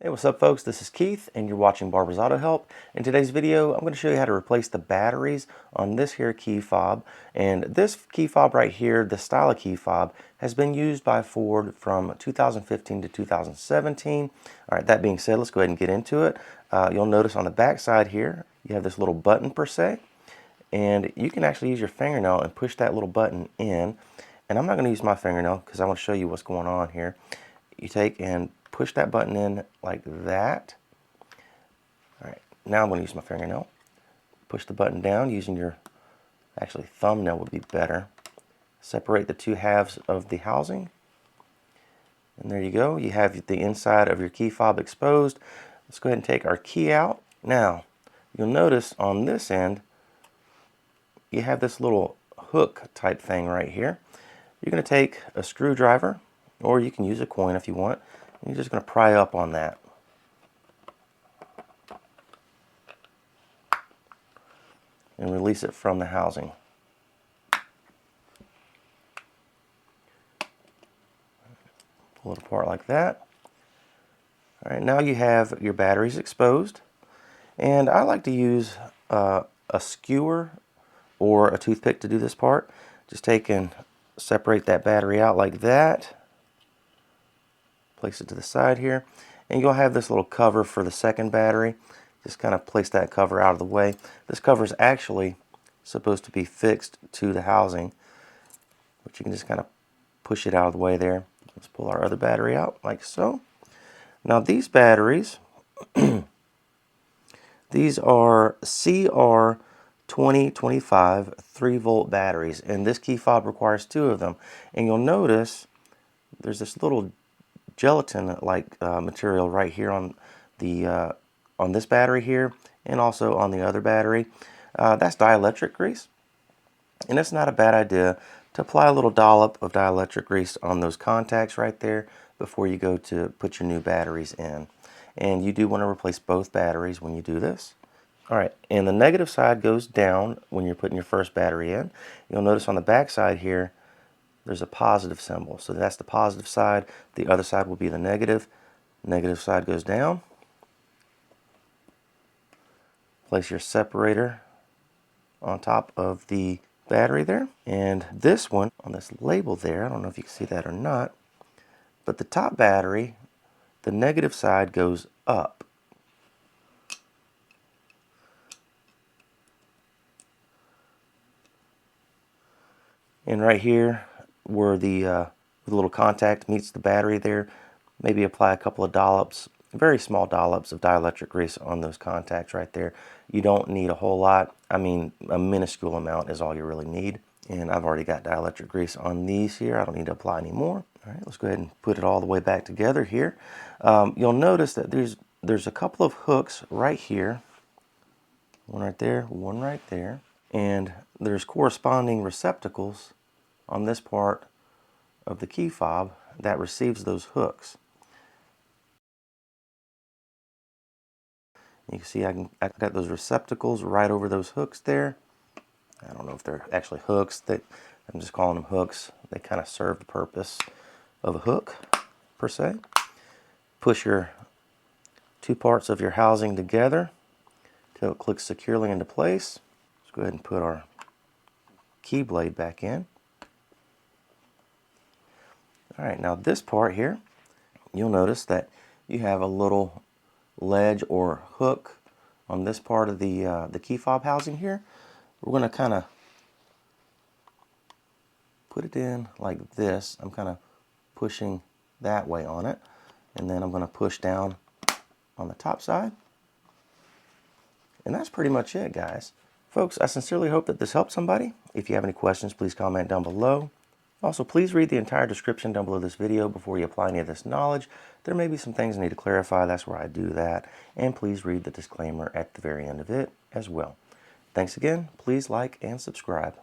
Hey, what's up folks? This is Keith and you're watching Barber's Auto Help. In today's video, I'm going to show you how to replace the batteries on this here key fob. And this key fob right here, the style of key fob, has been used by Ford from 2015 to 2017. All right, that being said, let's go ahead and get into it. You'll notice on the back side here, you have this little button per se. And you can actually use your fingernail and push that little button in. And I'm not going to use my fingernail because I want to show you what's going on here. You take and push that button in like that. All right, now I'm going to use my fingernail. Push the button down using your, actually thumbnail would be better. Separate the two halves of the housing. And there you go. You have the inside of your key fob exposed. Let's go ahead and take our key out. Now, you'll notice on this end, you have this little hook type thing right here. You're going to take a screwdriver, or you can use a coin if you want. And you're just going to pry up on that. And release it from the housing. Pull it apart like that. All right, now you have your batteries exposed. And I like to use a skewer or a toothpick to do this part. Just take and separate that battery out like that. Place it to the side here. And you'll have this little cover for the second battery. Just kind of place that cover out of the way. This cover is actually supposed to be fixed to the housing, but you can just kind of push it out of the way there. Let's pull our other battery out like so. Now these batteries, these are CR2025 3-volt batteries, and this key fob requires 2 of them. And you'll notice there's this little gelatin-like material right here on the on this battery here, and also on the other battery. That's dielectric grease, and it's not a bad idea to apply a little dollop of dielectric grease on those contacts right there before you go to put your new batteries in. And you do want to replace both batteries when you do this. All right, and the negative side goes down when you're putting your first battery in. You'll notice on the back side here, there's a positive symbol. So that's the positive side. The other side will be the negative. Negative side goes down. Place your separator on top of the battery there. And this one, on this label there, I don't know if you can see that or not, but the top battery, the negative side goes up. And right here, where the little contact meets the battery there, maybe apply a couple of dollops, very small dollops of dielectric grease on those contacts right there. You don't need a whole lot. I mean, a minuscule amount is all you really need. And I've already got dielectric grease on these here. I don't need to apply any more. All right, let's go ahead and put it all the way back together here. You'll notice that there's a couple of hooks right here. One right there, one right there. And there's corresponding receptacles on this part of the key fob that receives those hooks. You can see I got those receptacles right over those hooks there. I don't know if they're actually hooks. I'm just calling them hooks. They kind of serve the purpose of a hook, per se. Push your 2 parts of your housing together until it clicks securely into place. Let's go ahead and put our key blade back in. All right, now this part here, you'll notice that you have a little ledge or hook on this part of the key fob housing here. We're going to kind of put it in like this. I'm kind of pushing that way on it, and then I'm going to push down on the top side. And that's pretty much it, guys. Folks, I sincerely hope that this helped somebody. If you have any questions, please comment down below. Also, please read the entire description down below this video before you apply any of this knowledge. There may be some things I need to clarify. That's where I do that. And please read the disclaimer at the very end of it as well. Thanks again. Please like and subscribe.